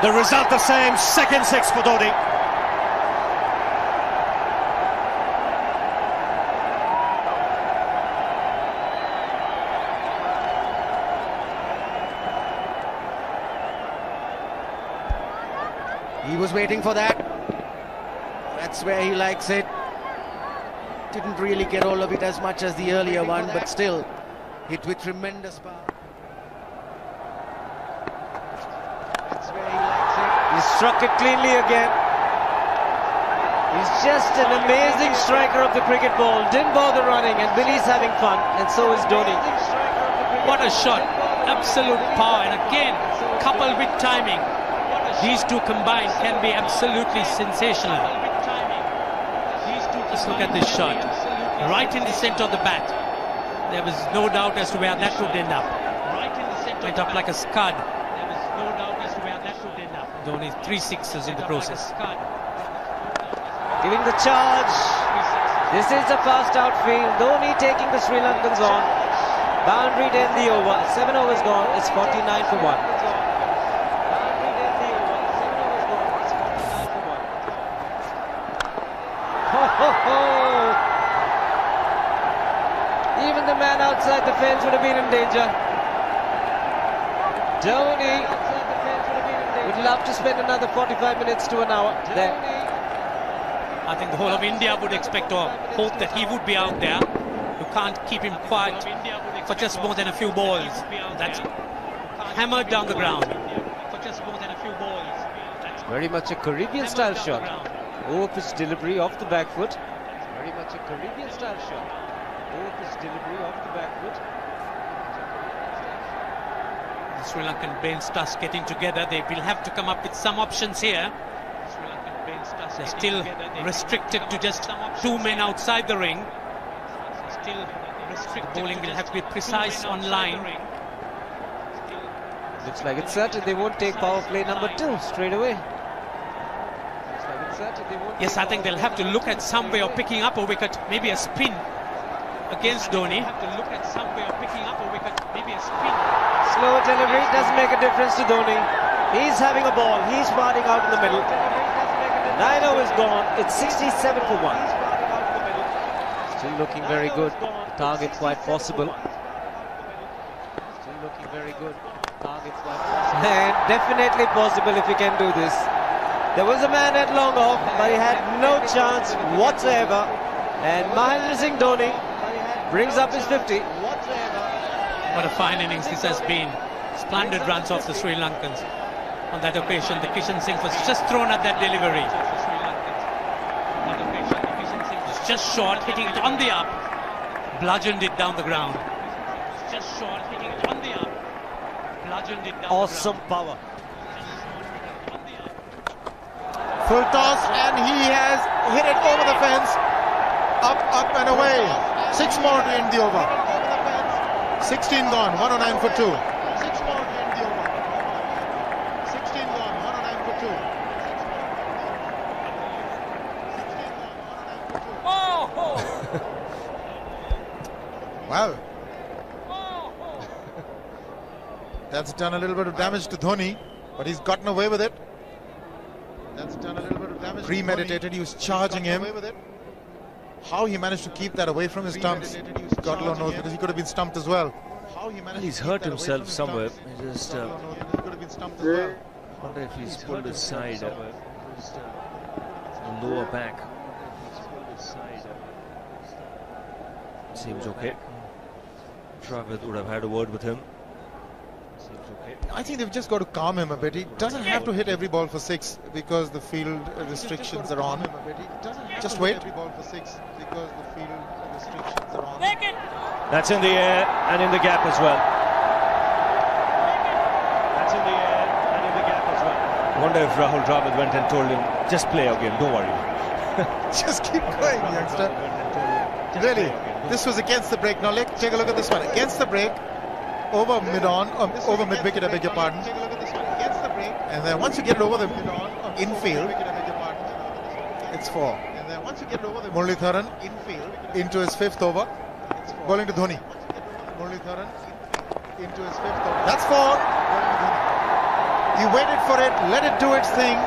The result the same, second six for Dhoni. He was waiting for that. That's where he likes it. Didn't really get all of it as much as the earlier one, but still hit with tremendous power. That's where he likes it. He struck it cleanly again. He's just an amazing striker of the cricket ball. Didn't bother running, and Billy's having fun, and so is Dhoni. What a shot. Absolute power, and again, coupled with timing. These two combined can be absolutely sensational. Just look at this shot. Right in the centre of the bat. There was no doubt as to where that would end up. Went up like a scud. There was no doubt as to where that would end up. Dhoni 3 sixes in the process. Giving the charge. This is a fast outfield. Dhoni taking the Sri Lankans on. Boundary to end the over. 7 overs gone. It's 49 for 1. Even the man outside the fence would have been in danger. Dhoni would love to spend another 45 minutes to an hour there. I think the whole of India would expect or hope that he would be out there. You can't keep him quiet for just more than a few balls. That's hammered down the ground. For just more than a few balls. Very much a Caribbean style shot. Over-pitch delivery off the back foot. Very much a Caribbean style shot. Over-pitch delivery off the back foot. The Sri Lankan bench starts getting together. They will have to come up with some options here. They're still restricted to just 2 men outside the ring. Bowling will have to be precise on line. Looks like it's certain they won't take power play number 2 straight away. Yes, I think they'll have to look at some way of picking up a wicket, maybe a spin against Dhoni. Slow delivery doesn't make a difference to Dhoni. He's having a ball. He's batting out in the middle. 9 overs gone. It's 67 for 1. Still looking very good. Target quite possible. Still looking very good. Target quite possible. And definitely possible if he can do this. There was a man at long off, but he had no chance whatsoever. And Mahendra Singh Dhoni brings up his 50. What a fine innings this has been. Splendid runs off the Sri Lankans. On that occasion, the Kishan Singh was just thrown at that delivery. It's just short, hitting it on the up. Bludgeoned it down the ground. Just short, hitting it on the up. Bludgeoned it down awesome the ground. Power. Full toss, and he has hit it over the fence. Up and away. 6 more to end the over. 16 gone, 109 for 2. 6 more to end the over. 16 gone, 109 for 2. 16 gone, 109 for 2. Well, that's done a little bit of damage to Dhoni, but he's gotten away with it. That's done a little bit of damage. Premeditated, he was charging him. How he managed to keep that away from his stumps, God alone knows, because he could have been stumped as well. He's hurt himself somewhere. He just wonder if he's pulled his side, lower back. Seems okay. Travis would have had a word with him. I think they've just got to calm him a bit. He doesn't have to hit every ball for 6 because the field restrictions are on. Just wait. That's in the air and in the gap as well. That's in the air and in the gap as well. I wonder if Rahul Dravid went and told him, just play again, don't worry. Just keep going, youngster. Really, this was against the break. Now take a look at this one. Against the break. Over mid-on, over mid-wicket, I beg your pardon. And then once you get it over the infield, it's 4. Muralitharan into his 5th over, bowling to Dhoni. Muralitharan into his 5th over. That's 4. He waited for it, let it do its thing,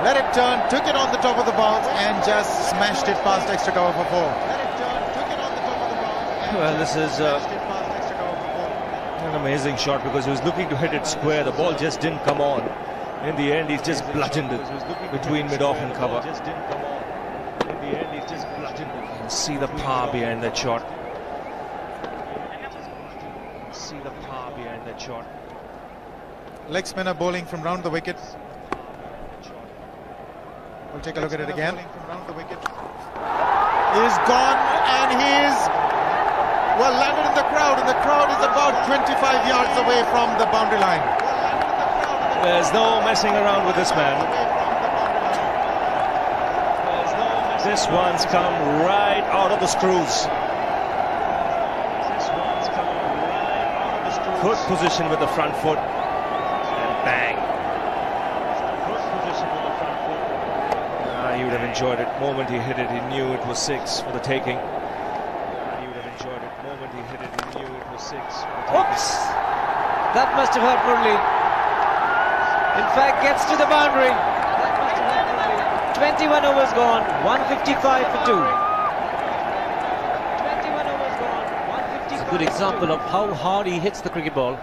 let it turn, took it on the top of the bounce and just smashed it past extra cover for 4. Well, this is an amazing shot because he was looking to hit it square. The ball just didn't come on. In the end, he's just bludgeoned it between mid-off and cover. You can see the power behind that shot. Leg spinner bowling from round the wicket. We'll take a look at it again. He's gone and he's landed in the crowd, and the crowd is about 25 yards away from the boundary line. There's no messing around with this man. This one's come right out of the screws. Good position with the front foot. And bang. He would have enjoyed it. The moment he hit it, he knew it was 6 for the taking. He would have enjoyed it. The moment he hit it, he knew it was 6 for the taking. Oops! That must have hurt Murli. In fact, gets to the boundary. 21 overs gone, 155 for 2. 21 overs gone, 155. It's a good example of how hard he hits the cricket ball.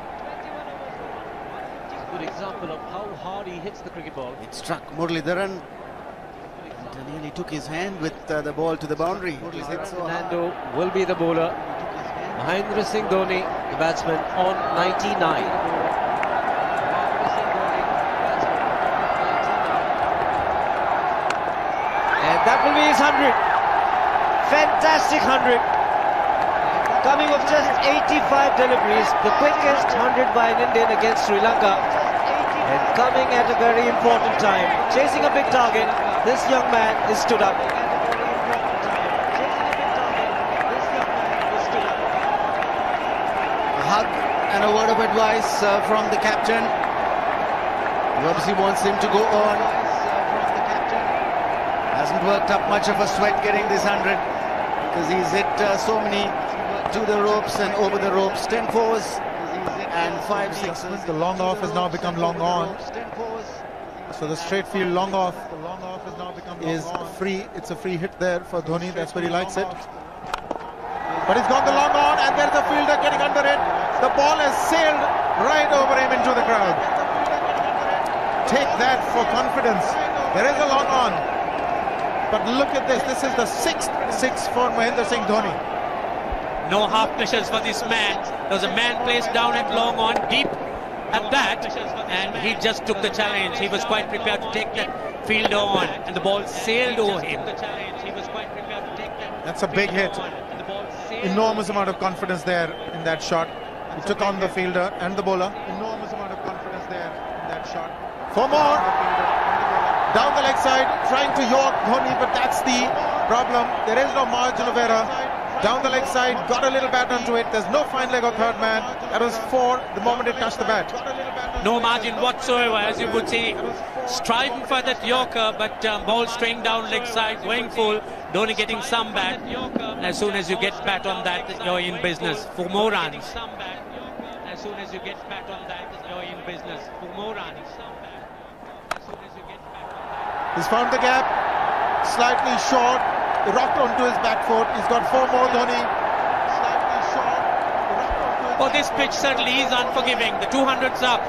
It's a good example of how hard he hits the cricket ball. It struck Muralidharan. And nearly took his hand with the ball to the boundary. Fernando will be the bowler. Mahendra Singh Dhoni, the batsman, on 99. And that will be his 100. Fantastic 100. Coming off just 85 deliveries, the quickest 100 by an Indian against Sri Lanka. And coming at a very important time. Chasing a big target, this young man is stood up. A hug and a word of advice from the captain. He obviously wants him to go on. Hasn't worked up much of a sweat getting this 100 because he's hit so many to the ropes and over the ropes. 10 fours and 5 sixes. The long off has now become long on. So the straight field long off is free. It's a free hit there for Dhoni. That's where he likes it. But he's gone the long on, and there's a fielder getting under it. The ball has sailed right over him into the crowd. Take that for confidence. There is a long on. But look at this. This is the 6th 6 for Mahendra Singh Dhoni. No half measures for this man. There was a man placed down at long on, deep at that, and he just took the challenge. He was quite prepared to take that fielder on, and the ball sailed over him. That's a big hit. Enormous amount of confidence there in that shot. He took on the fielder and the bowler. Enormous amount of confidence there in that shot. 4 more. Down the leg side, trying to york Dhoni, but that's the problem. There is no margin of error. Down the leg side, got a little bat onto it. There's no fine leg of third man. That was 4 the moment it touched the bat. No margin whatsoever, as you would see. Striving for that yorker, but ball straying down leg side, going full. Dhoni getting some back. As soon as you get bat on that, you're in business for more runs. As soon as you get bat on that, you're in business for more runs. He's found the gap, slightly short, rocked onto his back foot. He's got 4 more, Dhoni. Slightly short, Oh, this pitch certainly is unforgiving. The 200's up.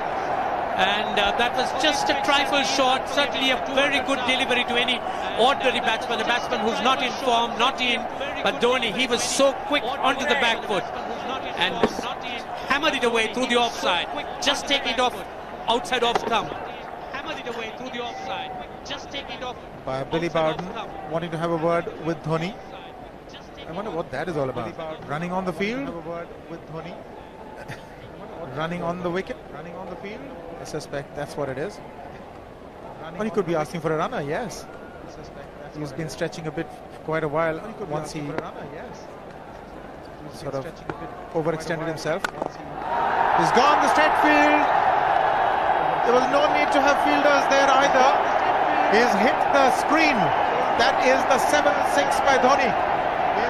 And that was just a trifle short. Certainly a very good delivery to any ordinary batsman. The batsman who's not in form, not in. But Dhoni, he was so quick onto the back foot. And hammered it away through the offside. Just taking it off outside off stump. Hammered it away through the offside. Just taking it off. by Billy Bowden, wanting to have a word with Dhoni. I wonder what that is all about. Running on the field. Running on the wicket. Running on the field. I suspect that's what it is. Or he could be asking for a runner, yes. He's been stretching a bit for quite a while once he sort of overextended himself. He's gone the straight field. There was no need to have fielders there either. He's hit the screen. That is the 7th 6 by Dhoni.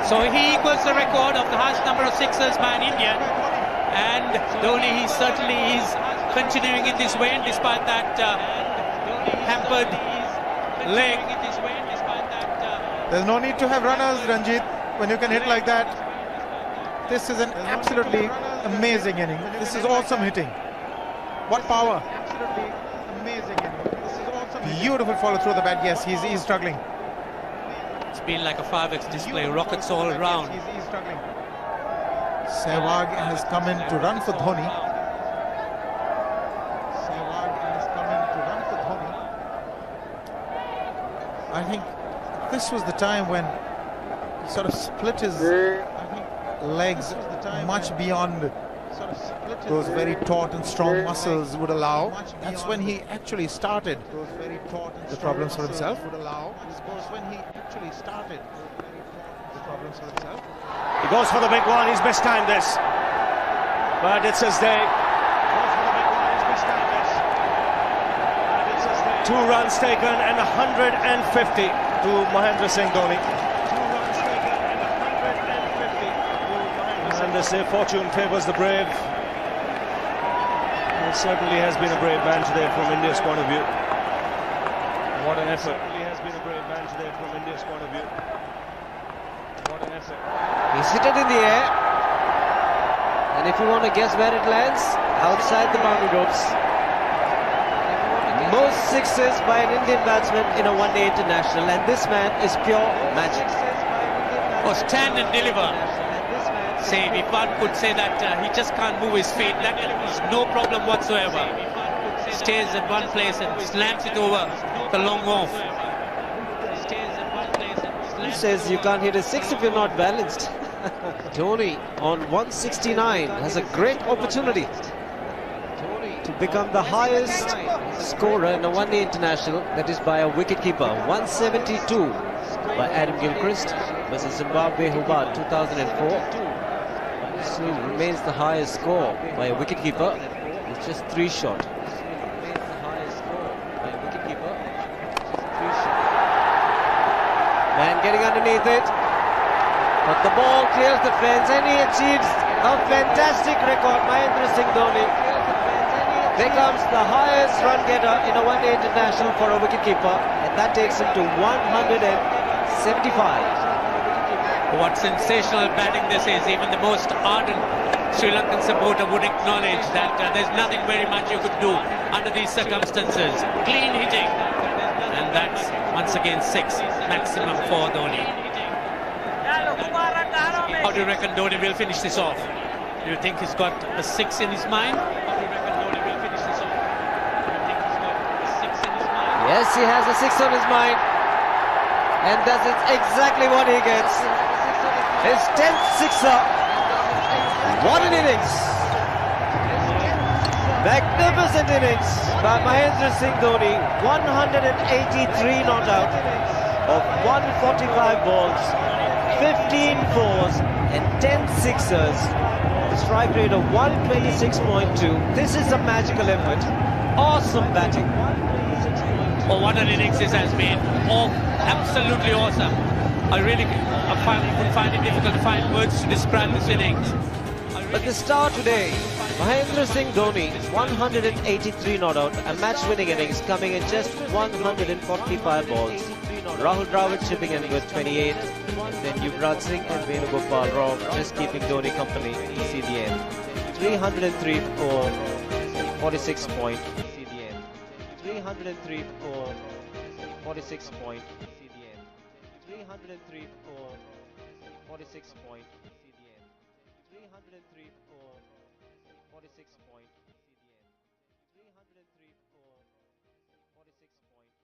So he equals the record of the highest number of sixes by an Indian. And Dhoni, he certainly is continuing in this vein despite that hampered leg. There's no need to have runners, Ranjit, when you can hit like that. This is an absolutely amazing inning. This is awesome hitting. What power. Absolutely amazing inning. This is awesome. Beautiful follow through the bat. Yes, he's struggling. It's been like a 5x display, rockets all around. He's struggling. Sehwag has come in to run for Dhoni. Sehwag has come in to run for Dhoni. I think this was the time when he sort of split his legs much beyond those very taut and strong muscles would allow. That's when he actually started the problems for himself. He goes for the big one. He's mistimed this, but it's his day. 2 runs taken and 150 to Mahendra Singh Dhoni. And they say fortune favours the brave. It certainly has been a brave man today from India's point of view. What an effort. It certainly has been a brave man today from India's point of view. What an effort. He's hit it in the air. And if you want to guess where it lands, outside the boundary ropes. Most sixes by an Indian batsman in a one-day international, and this man is pure magic. Oh, stand and deliver. Say, if one could say that he just can't move his feet, that is no problem whatsoever. Stays in one place and slams it over the long off. Who says you can't hit a six if you're not balanced? Dhoni on 169 has a great opportunity to become the highest scorer in a one-day international, that is by a wicketkeeper. 172 by Adam Gilchrist versus Zimbabwe Hobart 2004. So remains the highest score by a wicketkeeper. It's just 3 shot. Remains the highest score by a wicketkeeper. Man getting underneath it, but the ball clears the fence and he achieves a fantastic record. Mahendra Singh Dhoni becomes the highest run getter in a one-day international for a wicketkeeper, and that takes him to 175. What sensational batting this is. Even the most ardent Sri Lankan supporter would acknowledge that there's nothing very much you could do under these circumstances. Clean hitting, and that's once again 6 maximum for Dhoni. How do you reckon Dhoni will finish this off? Do you think he's got a 6 in his mind? How do you reckon Dhoni will finish this off? Do you think he's got a 6 in his mind? Yes, he has a 6 on his mind, and that's exactly what he gets. His 10th sixer. What an innings! Magnificent innings by Mahendra Singh Dhoni. 183 not out of 145 balls, 15 fours and 10 sixers. A strike rate of 126.2. This is a magical effort. Awesome batting. Oh, what an innings this has been. Oh, absolutely awesome. I would find it difficult to find words to describe this innings. But the star today, Mahendra Singh Dhoni, 183 not out, a match-winning innings coming in just 145 balls. Rahul Dravid chipping in with 28, then Yuvraj Singh and Venugopal Rao just keeping Dhoni company to see the end. 303 for 46 point. 303 for 46 point. 303 for 46 point. 303 for 46 point. 303 for 46 point.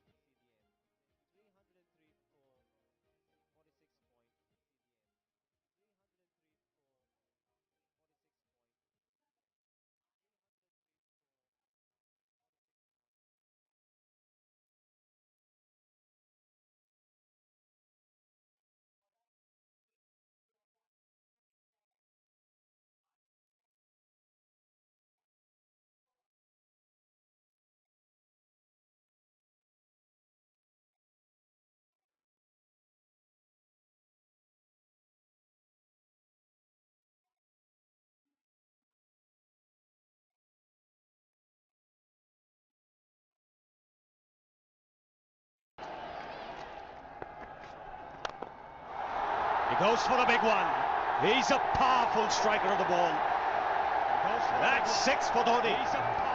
goes for the big one. He's a powerful striker of the ball. That's 6 for Dhoni.